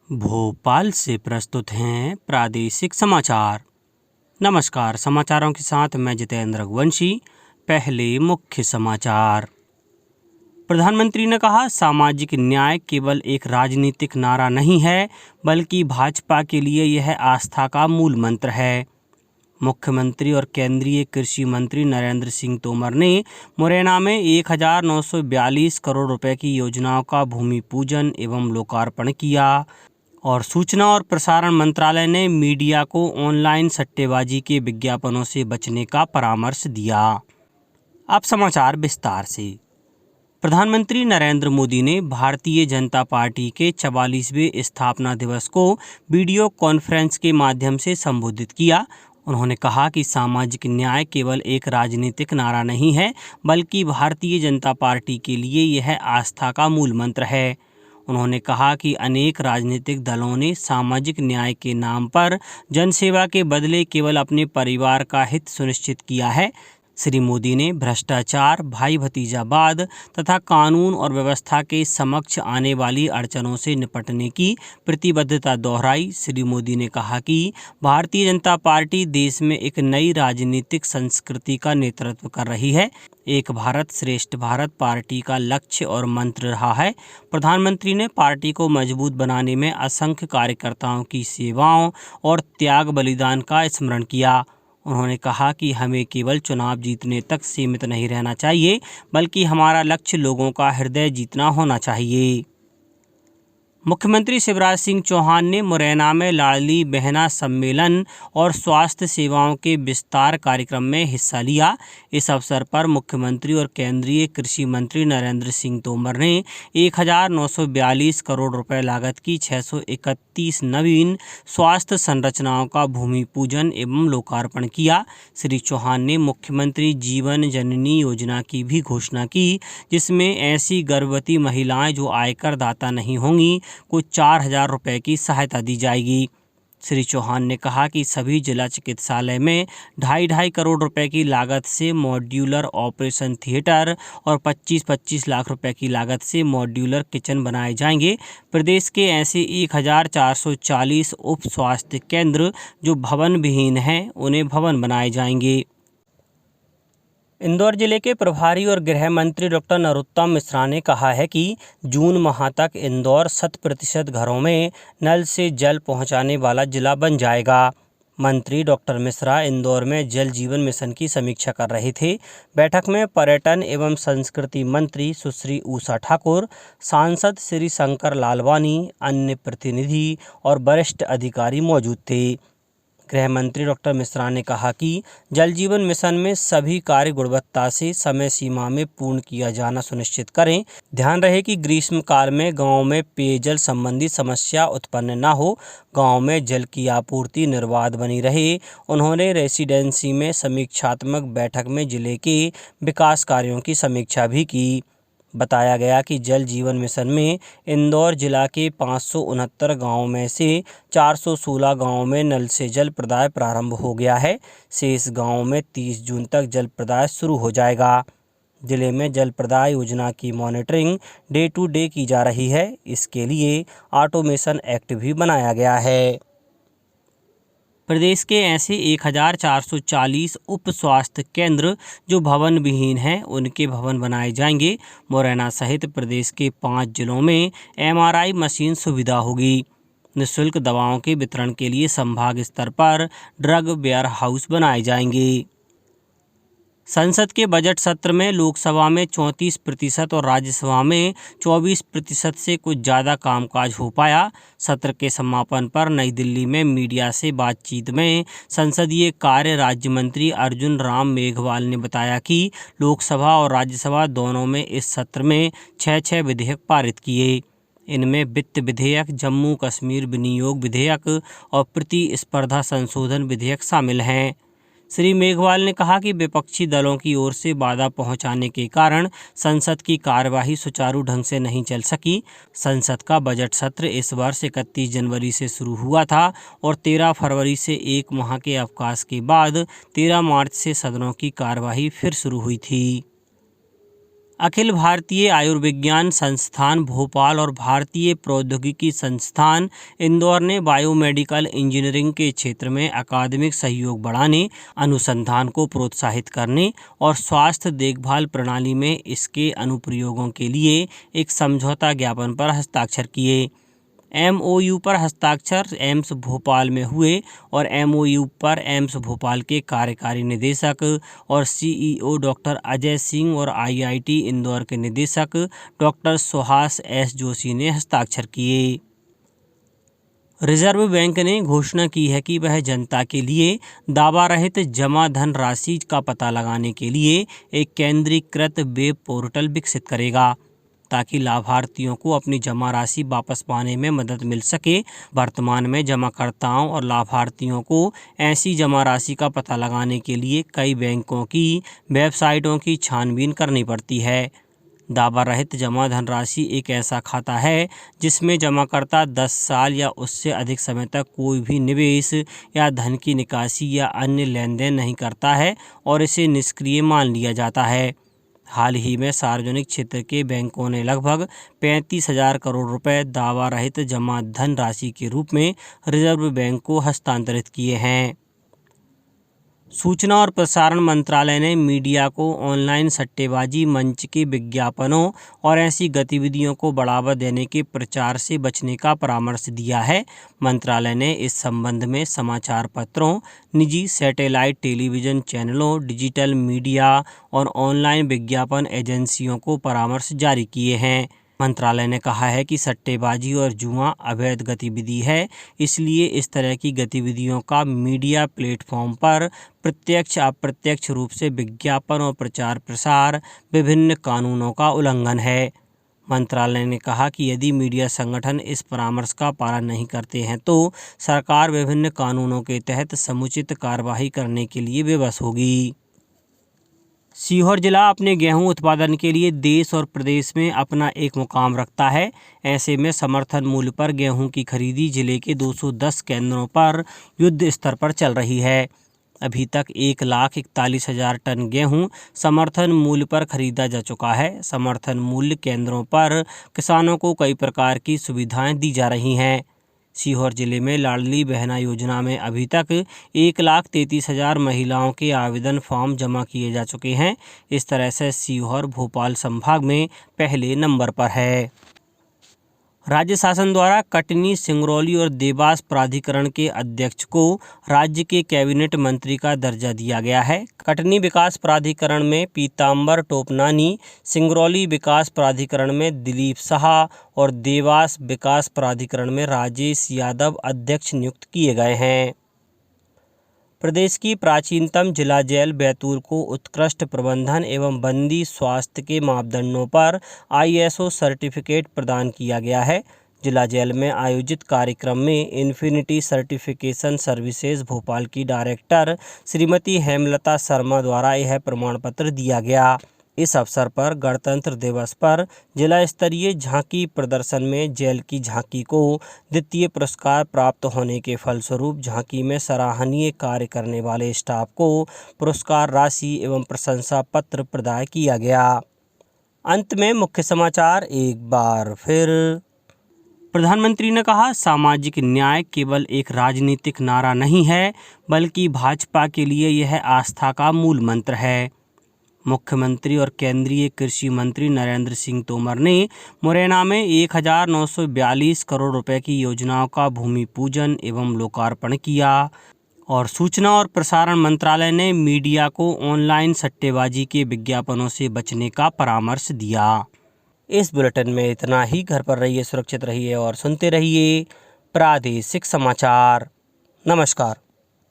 भोपाल से प्रस्तुत हैं प्रादेशिक समाचार। नमस्कार, समाचारों के साथ मैं जितेंद्र रघुवंशी। पहले मुख्य समाचार। प्रधानमंत्री ने कहा, सामाजिक न्याय केवल एक राजनीतिक नारा नहीं है, बल्कि भाजपा के लिए यह आस्था का मूल मंत्र है। मुख्यमंत्री और केंद्रीय कृषि मंत्री नरेंद्र सिंह तोमर ने मुरैना में 1942 करोड़ रुपए की योजनाओं का भूमि पूजन एवं लोकार्पण किया और सूचना और प्रसारण मंत्रालय ने मीडिया को ऑनलाइन सट्टेबाजी के विज्ञापनों से बचने का परामर्श दिया। अब समाचार विस्तार से। प्रधानमंत्री नरेंद्र मोदी ने भारतीय जनता पार्टी के 44वें स्थापना दिवस को वीडियो कॉन्फ्रेंस के माध्यम से संबोधित किया। उन्होंने कहा कि सामाजिक न्याय केवल एक राजनीतिक नारा नहीं है, बल्कि भारतीय जनता पार्टी के लिए यह आस्था का मूल मंत्र है। उन्होंने कहा कि अनेक राजनीतिक दलों ने सामाजिक न्याय के नाम पर जनसेवा के बदले केवल अपने परिवार का हित सुनिश्चित किया है। श्री मोदी ने भ्रष्टाचार, भाई भतीजावाद तथा कानून और व्यवस्था के समक्ष आने वाली अड़चनों से निपटने की प्रतिबद्धता दोहराई। श्री मोदी ने कहा कि भारतीय जनता पार्टी देश में एक नई राजनीतिक संस्कृति का नेतृत्व कर रही है। एक भारत श्रेष्ठ भारत पार्टी का लक्ष्य और मंत्र रहा है। प्रधानमंत्री ने पार्टी को मजबूत बनाने में असंख्य कार्यकर्ताओं की सेवाओं और त्याग बलिदान का स्मरण किया। उन्होंने कहा कि हमें केवल चुनाव जीतने तक सीमित नहीं रहना चाहिए, बल्कि हमारा लक्ष्य लोगों का हृदय जीतना होना चाहिए। मुख्यमंत्री शिवराज सिंह चौहान ने मुरैना में लाडली बहना सम्मेलन और स्वास्थ्य सेवाओं के विस्तार कार्यक्रम में हिस्सा लिया। इस अवसर पर मुख्यमंत्री और केंद्रीय कृषि मंत्री नरेंद्र सिंह तोमर ने 1942 करोड़ रुपए लागत की 631 नवीन स्वास्थ्य संरचनाओं का भूमि पूजन एवं लोकार्पण किया। श्री चौहान ने मुख्यमंत्री जीवन जननी योजना की भी घोषणा की, जिसमें ऐसी गर्भवती महिलाएं जो आयकर दाता नहीं होंगी को 4,000 रुपये की सहायता दी जाएगी। श्री चौहान ने कहा कि सभी जिला चिकित्सालय में 2.5 करोड़ रुपए की लागत से मॉड्यूलर ऑपरेशन थिएटर और 25-25 लाख रुपए की लागत से मॉड्यूलर किचन बनाए जाएंगे। प्रदेश के ऐसे 1,440 उप स्वास्थ्य केंद्र जो भवन विहीन हैं, उन्हें भवन बनाए जाएंगे। इंदौर जिले के प्रभारी और गृह मंत्री डॉक्टर नरोत्तम मिश्रा ने कहा है कि जून माह तक इंदौर 100% घरों में नल से जल पहुंचाने वाला जिला बन जाएगा। मंत्री डॉक्टर मिश्रा इंदौर में जल जीवन मिशन की समीक्षा कर रहे थे। बैठक में पर्यटन एवं संस्कृति मंत्री सुश्री उषा ठाकुर, सांसद श्री शंकर लालवानी, अन्य प्रतिनिधि और वरिष्ठ अधिकारी मौजूद थे। गृह मंत्री डॉक्टर मिश्रा ने कहा कि जल जीवन मिशन में सभी कार्य गुणवत्ता से समय सीमा में पूर्ण किया जाना सुनिश्चित करें। ध्यान रहे कि ग्रीष्मकाल में गांव में पेयजल संबंधी समस्या उत्पन्न न हो, गांव में जल की आपूर्ति निर्बाध बनी रहे। उन्होंने रेसिडेंसी में समीक्षात्मक बैठक में जिले के विकास कार्यों की समीक्षा भी की। बताया गया कि जल जीवन मिशन में इंदौर जिला के 569 गाँवों में से 416 गाँवों में नल से जल प्रदाय प्रारंभ हो गया है। शेष गाँवों में 30 जून तक जल प्रदाय शुरू हो जाएगा। जिले में जल प्रदाय योजना की मॉनिटरिंग डे टू डे की जा रही है। इसके लिए ऑटोमेशन एक्ट भी बनाया गया है। प्रदेश के ऐसे 1,440 उप स्वास्थ्य केंद्र जो भवन विहीन हैं, उनके भवन बनाए जाएंगे। मुरैना सहित प्रदेश के 5 जिलों में MRI मशीन सुविधा होगी। निःशुल्क दवाओं के वितरण के लिए संभाग स्तर पर ड्रग वेयर हाउस बनाए जाएंगे। संसद के बजट सत्र में लोकसभा में 34% और राज्यसभा में 24% से कुछ ज़्यादा कामकाज हो पाया। सत्र के समापन पर नई दिल्ली में मीडिया से बातचीत में संसदीय कार्य राज्य मंत्री अर्जुन राम मेघवाल ने बताया कि लोकसभा और राज्यसभा दोनों में इस सत्र में 6 विधेयक पारित किए। इनमें वित्त विधेयक, जम्मू कश्मीर विनियोग विधेयक और प्रतिस्पर्धा संशोधन विधेयक शामिल हैं। श्री मेघवाल ने कहा कि विपक्षी दलों की ओर से बाधा पहुंचाने के कारण संसद की कार्यवाही सुचारू ढंग से नहीं चल सकी। संसद का बजट सत्र इस वर्ष 31 जनवरी से शुरू हुआ था और 13 फरवरी से एक माह के अवकाश के बाद 13 मार्च से सदनों की कार्यवाही फिर शुरू हुई थी। अखिल भारतीय आयुर्विज्ञान संस्थान भोपाल और भारतीय प्रौद्योगिकी संस्थान इंदौर ने बायोमेडिकल इंजीनियरिंग के क्षेत्र में अकादमिक सहयोग बढ़ाने, अनुसंधान को प्रोत्साहित करने और स्वास्थ्य देखभाल प्रणाली में इसके अनुप्रयोगों के लिए एक समझौता ज्ञापन पर हस्ताक्षर किए। MOU पर हस्ताक्षर एम्स भोपाल में हुए और MOU पर एम्स भोपाल के कार्यकारी निदेशक और CEO डॉक्टर अजय सिंह और IIT इंदौर के निदेशक डॉक्टर सुहास S जोशी ने हस्ताक्षर किए। रिजर्व बैंक ने घोषणा की है कि वह जनता के लिए दावा रहित जमा धन राशि का पता लगाने के लिए एक केंद्रीकृत वेब पोर्टल विकसित करेगा ताकि लाभार्थियों को अपनी जमा राशि वापस पाने में मदद मिल सके। वर्तमान में जमाकर्ताओं और लाभार्थियों को ऐसी जमा राशि का पता लगाने के लिए कई बैंकों की वेबसाइटों की छानबीन करनी पड़ती है। दावा रहित जमा धनराशि एक ऐसा खाता है जिसमें जमाकर्ता 10 साल या उससे अधिक समय तक कोई भी निवेश या धन की निकासी या अन्य लेन देन नहीं करता है और इसे निष्क्रिय मान लिया जाता है। हाल ही में सार्वजनिक क्षेत्र के बैंकों ने लगभग 35,000 करोड़ रुपए दावा रहित जमा धन राशि के रूप में रिजर्व बैंक को हस्तांतरित किए हैं। सूचना और प्रसारण मंत्रालय ने मीडिया को ऑनलाइन सट्टेबाजी मंच के विज्ञापनों और ऐसी गतिविधियों को बढ़ावा देने के प्रचार से बचने का परामर्श दिया है। मंत्रालय ने इस संबंध में समाचार पत्रों, निजी सैटेलाइट टेलीविज़न चैनलों, डिजिटल मीडिया और ऑनलाइन विज्ञापन एजेंसियों को परामर्श जारी किए हैं। मंत्रालय ने कहा है कि सट्टेबाजी और जुआ अवैध गतिविधि है, इसलिए इस तरह की गतिविधियों का मीडिया प्लेटफॉर्म पर प्रत्यक्ष अप्रत्यक्ष रूप से विज्ञापन और प्रचार प्रसार विभिन्न कानूनों का उल्लंघन है। मंत्रालय ने कहा कि यदि मीडिया संगठन इस परामर्श का पालन नहीं करते हैं तो सरकार विभिन्न कानूनों के तहत समुचित कार्रवाई करने के लिए विवश होगी। सीहोर जिला अपने गेहूं उत्पादन के लिए देश और प्रदेश में अपना एक मुकाम रखता है। ऐसे में समर्थन मूल्य पर गेहूं की खरीदी जिले के 210 केंद्रों पर युद्ध स्तर पर चल रही है। अभी तक 1,41,000 टन गेहूं समर्थन मूल्य पर खरीदा जा चुका है। समर्थन मूल्य केंद्रों पर किसानों को कई प्रकार की सुविधाएं दी जा रही हैं। सीहोर जिले में लाडली बहना योजना में अभी तक 1,33,000 महिलाओं के आवेदन फॉर्म जमा किए जा चुके हैं। इस तरह से सीहोर भोपाल संभाग में पहले नंबर पर है। राज्य शासन द्वारा कटनी, सिंगरौली और देवास प्राधिकरण के अध्यक्ष को राज्य के कैबिनेट मंत्री का दर्जा दिया गया है। कटनी विकास प्राधिकरण में पीताम्बर टोपनानी, सिंगरौली विकास प्राधिकरण में दिलीप शाह और देवास विकास प्राधिकरण में राजेश यादव अध्यक्ष नियुक्त किए गए हैं। प्रदेश की प्राचीनतम जिला जेल बैतूल को उत्कृष्ट प्रबंधन एवं बंदी स्वास्थ्य के मापदंडों पर ISO सर्टिफिकेट प्रदान किया गया है। जिला जेल में आयोजित कार्यक्रम में इन्फिनिटी सर्टिफिकेशन सर्विसेज भोपाल की डायरेक्टर श्रीमती हेमलता शर्मा द्वारा यह प्रमाण पत्र दिया गया। इस अवसर पर गणतंत्र दिवस पर जिला स्तरीय झांकी प्रदर्शन में जेल की झांकी को द्वितीय पुरस्कार प्राप्त होने के फलस्वरूप झांकी में सराहनीय कार्य करने वाले स्टाफ को पुरस्कार राशि एवं प्रशंसा पत्र प्रदान किया गया। अंत में मुख्य समाचार एक बार फिर। प्रधानमंत्री ने कहा, सामाजिक न्याय केवल एक राजनीतिक नारा नहीं है बल्कि भाजपा के लिए यह आस्था का मूल मंत्र है। मुख्यमंत्री और केंद्रीय कृषि मंत्री नरेंद्र सिंह तोमर ने मुरैना में 1,942 करोड़ रुपए की योजनाओं का भूमि पूजन एवं लोकार्पण किया। और सूचना और प्रसारण मंत्रालय ने मीडिया को ऑनलाइन सट्टेबाजी के विज्ञापनों से बचने का परामर्श दिया। इस बुलेटिन में इतना ही। घर पर रहिए, सुरक्षित रहिए और सुनते रहिए प्रादेशिक समाचार। नमस्कार।